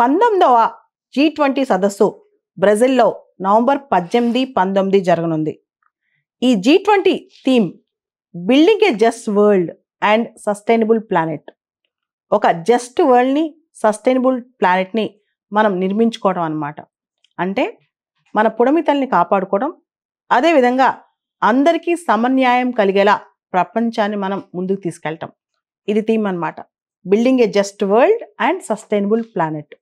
19వ G20 సదస్సు బ్రెజిల్లో November 18, 19 జరగనుంది. ఈ G20 theme building A just world and sustainable planet. ఒక జస్ట్ వరల్డ్ని, సస్టైనబుల్ ప్లానెట్ని మనం నిర్మించుకోవడం అన్నమాట. అంటే మన పుడమితల్ని కాపాడుకోవడం, అదేవిధంగా అందరికీ సమన్యాయం కలిగేలా ప్రపంచాన్ని మనం ముందుకు తీసుకెళ్ళటం. ఇది థీమ్ అన్నమాట. Building A just world and sustainable planet.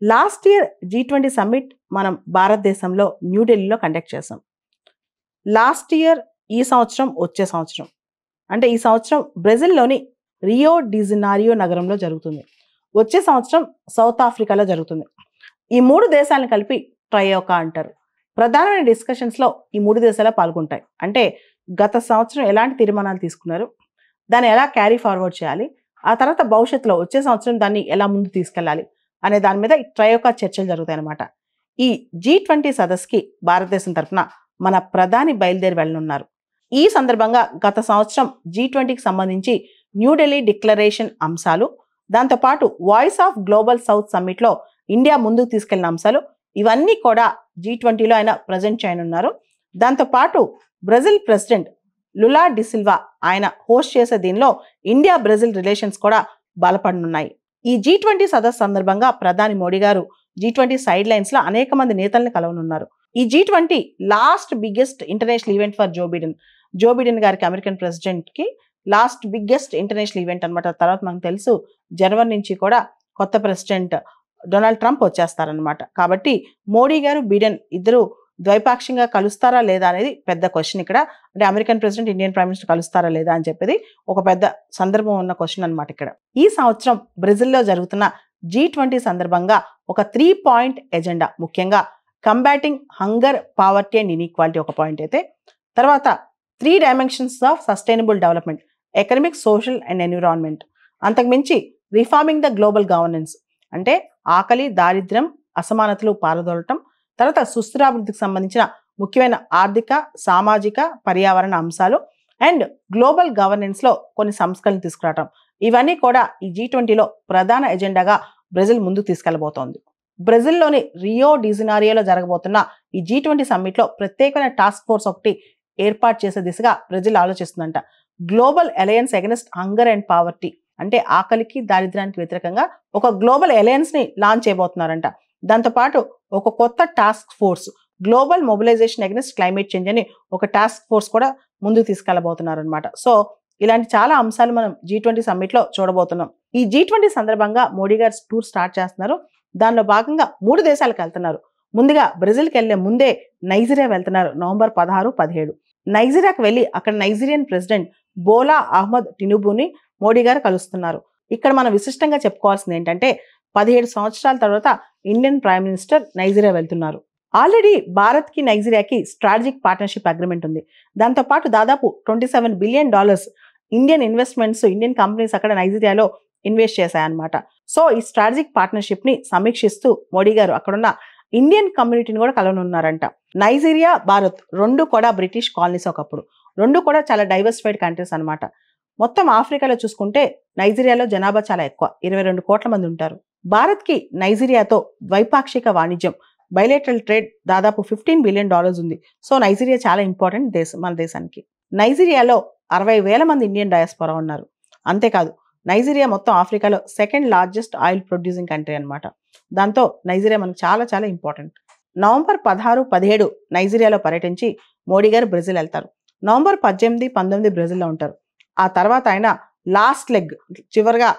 Last year G20 summit మనం భారతదేశంలో న్యూఢిల్లీలో కండక్ట్ చేసాం. లాస్ట్ ఇయర్, ఈ సంవత్సరం, వచ్చే సంవత్సరం అంటే ఈ సంవత్సరం బ్రెజిల్లోని రియో డి జనీరో నగరంలో జరుగుతుంది. వచ్చే సంవత్సరం సౌత్ ఆఫ్రికాలో జరుగుతుంది. ఈ 3 దేశాలను కలిపి ట్రయోకా అంటారు. ప్రధానమైన డిస్కషన్స్లో ఈ 3 దేశాలు పాల్గొంటాయి. అంటే గత సంవత్సరం ఎలాంటి తీర్మానాలు తీసుకున్నారు, దాన్ని ఎలా క్యారీ ఫార్వర్డ్ చేయాలి, ఆ తర్వాత భవిష్యత్తులో వచ్చే సంవత్సరం దాన్ని ఎలా ముందు తీసుకెళ్ళాలి అనే దాని మీద ఈ ట్రయోకా చర్చలు జరుగుతాయి అన్నమాట. ఈ G20 సదస్సుకి భారతదేశం తరఫున మన ప్రధాని బయలుదేరి వెళ్ళనున్నారు. ఈ సందర్భంగా గత సంవత్సరం G20కి సంబంధించి న్యూఢిల్లీ డిక్లరేషన్ అంశాలు, దాంతోపాటు వాయిస్ ఆఫ్ గ్లోబల్ సౌత్ సమ్మిట్లో ఇండియా ముందుకు తీసుకెళ్లిన అంశాలు, ఇవన్నీ కూడా G20లో ఆయన ప్రజెంట్ చేయనున్నారు. దాంతోపాటు బ్రెజిల్ ప్రెసిడెంట్ లులా డిసిల్వా ఆయన హోస్ట్ చేసే దీనిలో ఇండియా బ్రెజిల్ రిలేషన్స్ కూడా బలపడనున్నాయి. ఈ G20 సదస్సు సందర్భంగా ప్రధాని మోడీ గారు G20 సైడ్ లైన్స్ లో అనేక మంది నేతల్ని కలవనున్నారు. ఈ G20 last biggest international event for Joe Biden గారికి, అమెరికన్ ప్రెసిడెంట్ కి లాస్ట్ బిగ్గెస్ట్ ఇంటర్నేషనల్ ఈవెంట్ అనమాట. తర్వాత మనకు తెలుసు జనవరి నుంచి కూడా కొత్త ప్రెసిడెంట్ డొనాల్డ్ ట్రంప్ వచ్చేస్తారనమాట. కాబట్టి మోడీ గారు, బిడెన్ ఇద్దరు ద్వైపాక్షికంగా కలుస్తారా లేదా అనేది పెద్ద క్వశ్చన్ ఇక్కడ. అంటే American president, Indian prime minister కలుస్తారా లేదా అని చెప్పేది ఒక పెద్ద సందర్భం ఉన్న క్వశ్చన్ అనమాట ఇక్కడ. ఈ సంవత్సరం బ్రెజిల్లో జరుగుతున్న G20 సందర్భంగా ఒక 3 పాయింట్ ఎజెండా, ముఖ్యంగా combating hunger, poverty and inequality ఒక పాయింట్ అయితే, తర్వాత 3 dimensions of sustainable development, economic, social and environment, అంతకుమించి రిఫార్మింగ్ ద గ్లోబల్ గవర్నెన్స్, అంటే ఆకలి, దారిద్ర్యం, అసమానతలు పారదోలటం, తర్వాత సుస్థిరాభివృద్ధికి సంబంధించిన ముఖ్యమైన ఆర్థిక, సామాజిక, పర్యావరణ అంశాలు అండ్ గ్లోబల్ గవర్నెన్స్లో కొన్ని సంస్కరణలు తీసుకురావటం, ఇవన్నీ కూడా ఈ G20లో ప్రధాన ఎజెండాగా బ్రెజిల్ ముందుకు తీసుకెళ్లబోతోంది. బ్రెజిల్లోని రియో డి జనీరోలో జరగబోతున్న ఈ G20 సమ్మిట్లో ప్రత్యేకమైన టాస్క్ ఫోర్స్ ఒకటి ఏర్పాటు చేసే దిశగా బ్రెజిల్ ఆలోచిస్తుందంట. Global alliance against hunger and poverty, అంటే ఆకలికి, దారిద్ర్యానికి వ్యతిరేకంగా ఒక గ్లోబల్ అలయన్స్ ని లాంచ్ చేయబోతున్నారంట. దాంతోపాటు ఒక కొత్త task force, global mobilization against climate change అని ఒక టాస్క్ ఫోర్స్ కూడా ముందుకు తీసుకెళ్లబోతున్నారు అనమాట. సో ఇలాంటి చాలా అంశాలు మనం G20 సమ్మిట్లో చూడబోతున్నాం. ఈ G20 సందర్భంగా మోడీ గారు టూర్ స్టార్ట్ చేస్తున్నారు. దానిలో భాగంగా 3 దేశాలకు వెళ్తున్నారు. ముందుగా బ్రెజిల్కి వెళ్లే ముందే నైజీరియా వెళ్తున్నారు నవంబర్ 16, 17. నైజీరియాకి వెళ్ళి అక్కడ నైజీరియన్ ప్రెసిడెంట్ బోలా అహ్మద్ టినుబుని మోడీ గారు కలుస్తున్నారు. ఇక్కడ మనం విశిష్టంగా చెప్పుకోవాల్సింది ఏంటంటే 17 సంవత్సరాల తర్వాత ఇండియన్ ప్రైమ్ మినిస్టర్ నైజీరియా వెళ్తున్నారు. ఆల్రెడీ భారత్కి, నైజీరియాకి స్ట్రాటజిక్ పార్ట్నర్షిప్ అగ్రిమెంట్ ఉంది. దాంతోపాటు దాదాపు $27 billion Indian investments, Indian companies అక్కడ నైజీరియాలో ఇన్వెస్ట్ చేశాయన్నమాట. సో ఈ స్ట్రాటజిక్ పార్ట్నర్షిప్ ని సమీక్షిస్తూ మోడీ గారు అక్కడున్న ఇండియన్ కమ్యూనిటీని కూడా కలవనున్నారంట. నైజీరియా, భారత్ రెండు కూడా బ్రిటిష్ కాలనీస్ ఒకప్పుడు. రెండు కూడా చాలా డైవర్సిఫైడ్ కంట్రీస్ అనమాట. మొత్తం ఆఫ్రికాలో చూసుకుంటే నైజీరియాలో జనాభా చాలా ఎక్కువ, 22 కోట్ల మంది ఉంటారు. భారత్కి నైజీరియాతో ద్వైపాక్షిక వాణిజ్యం, బైలేటరల్ ట్రేడ్ దాదాపు $15 బిలియన్ ఉంది. సో నైజీరియా చాలా ఇంపార్టెంట్ దేశం మన దేశానికి. నైజీరియాలో 60,000 మంది ఇండియన్ డయాస్పోరా ఉన్నారు. అంతేకాదు నైజీరియా మొత్తం ఆఫ్రికాలో second largest oil producing country అనమాట. దాంతో నైజీరియా మనకు చాలా చాలా ఇంపార్టెంట్. నవంబర్ 16, 17 నైజీరియాలో పర్యటించి మోడీ గారు బ్రెజిల్ వెళ్తారు. నవంబర్ 18, 19 బ్రెజిల్లో ఉంటారు. ఆ తర్వాత ఆయన లాస్ట్ లెగ్ చివరిగా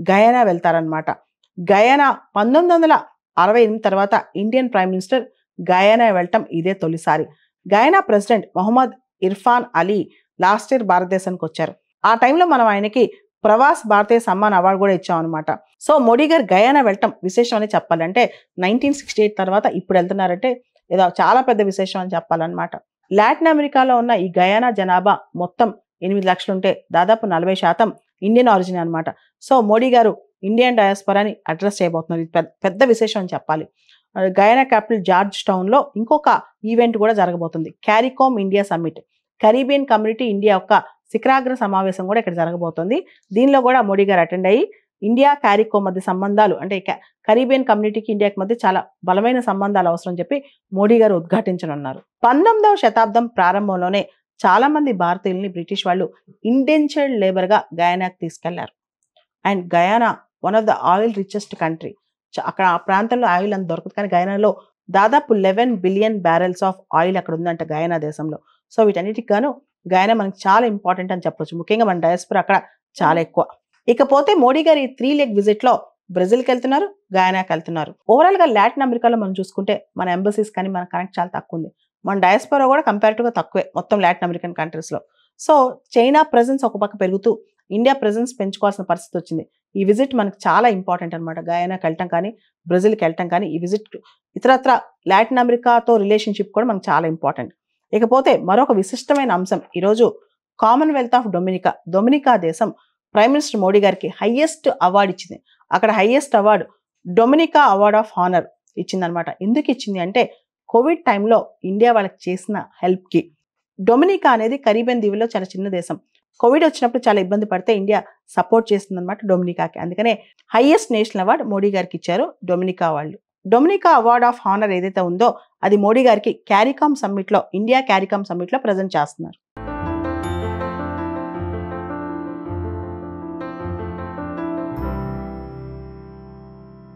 గయానా వెళ్తారనమాట. గయానా 1968 తర్వాత ఇండియన్ ప్రైమ్ మినిస్టర్ గయానా వెళ్ళటం ఇదే తొలిసారి. Guyana president Mohamed Irfaan Ali last year భారతదేశానికి వచ్చారు. ఆ టైంలో మనం ఆయనకి ప్రవాస్ భారతీయ సమ్మాన్ అవార్డు కూడా ఇచ్చాం అనమాట. సో మోడీ గారు గయానా వెళ్ళటం విశేషం అని చెప్పాలంటే 1968 తర్వాత ఇప్పుడు వెళ్తున్నారంటే ఏదో చాలా పెద్ద విశేషం అని చెప్పాలన్నమాట. లాటిన్ అమెరికాలో ఉన్న ఈ గయానా జనాభా మొత్తం 8 లక్షలు ఉంటే దాదాపు 40% ఇండియన్ ఆరిజిన్ అనమాట. సో మోడీ గారు ఇండియన్ డయాస్పోరాని అడ్రస్ చేయబోతున్నారు. ఇది పెద్ద విశేషం అని చెప్పాలి. గయానా క్యాపిటల్ జార్జ్ టౌన్లో ఇంకొక ఈవెంట్ కూడా జరగబోతుంది, CARICOM India summit. Caribbean community India యొక్క శిఖరాగ్ర సమావేశం కూడా ఇక్కడ జరగబోతుంది. దీనిలో కూడా మోడీ గారు అటెండ్ అయ్యి ఇండియా క్యారికో మధ్య సంబంధాలు అంటే కరీబియన్ కమ్యూనిటీకి ఇండియాకి మధ్య చాలా బలమైన సంబంధాలు అవసరం చెప్పి మోడీ గారు ఉద్ఘాటించనున్నారు. 19వ శతాబ్దం ప్రారంభంలోనే చాలా మంది భారతీయుల్ని బ్రిటిష్ వాళ్ళు ఇండెంచర్డ్ లేబర్ గా గయానాకి తీసుకెళ్లారు. And Guyana one of the oil richest country. అక్కడ ఆ ప్రాంతంలో ఆయిల్ అంత దొరకదు, కానీ గయానాలో దాదాపు 11 బిలియన్ బ్యారెల్స్ ఆఫ్ ఆయిల్ అక్కడ ఉందంట గయానా దేశంలో. సో వీటన్నిటికి గాను గయానా మనకి చాలా ఇంపార్టెంట్ అని చెప్పొచ్చు. ముఖ్యంగా మన డయాస్పోరా అక్కడ చాలా ఎక్కువ. ఇకపోతే మోడీ గారు ఈ 3 లెగ్ విజిట్ లో బ్రెజిల్కి వెళ్తున్నారు, గయానాకి వెళ్తున్నారు. ఓవరాల్ గా లాటిన్ అమెరికాలో మనం చూసుకుంటే మన ఎంబసీస్ కానీ మన కనెక్ట్ చాలా తక్కువ ఉంది. మన డయాస్పోరా కూడా కంపారిటివ్ గా తక్కువే మొత్తం లాటిన్ అమెరికన్ కంట్రీస్ లో. సో చైనా ప్రెజెన్స్ ఒక పక్క పెరుగుతూ ఇండియా ప్రెజెన్స్ పెంచుకోవాల్సిన పరిస్థితి వచ్చింది. ఈ విజిట్ మనకి చాలా ఇంపార్టెంట్ అనమాట. గయానాకి వెళ్ళటం కానీ బ్రెజిల్కి వెళ్ళటం కానీ ఈ విజిట్ ఇతరత్ర లాటిన్ అమెరికాతో రిలేషన్షిప్ కూడా మనకు చాలా ఇంపార్టెంట్. ఇకపోతే మరొక విశిష్టమైన అంశం, ఈరోజు కామన్వెల్త్ ఆఫ్ డొమినికా దేశం ప్రైమ్ మినిస్టర్ మోడీ గారికి హైయెస్ట్ అవార్డు ఇచ్చింది. అక్కడ highest award Dominica award of honour ఇచ్చిందనమాట. ఎందుకు ఇచ్చింది అంటే కోవిడ్ టైంలో ఇండియా వాళ్ళకి చేసిన హెల్ప్కి. డొమినికా అనేది కరీబియన్ దీవుల్లో చాలా చిన్న దేశం. కోవిడ్ వచ్చినప్పుడు చాలా ఇబ్బంది పడితే ఇండియా సపోర్ట్ చేస్తుందన్నమాట డొమినికాకి. అందుకనే హైయెస్ట్ నేషనల్ అవార్డు మోడీ గారికి ఇచ్చారు డొమినికా వాళ్ళు. డొమినికా అవార్డ్ ఆఫ్ హానర్ ఏదైతే ఉందో అది మోడీ గారికి ఇండియా క్యారికామ్ సమ్మిట్ లో ప్రజెంట్ చేస్తున్నారు.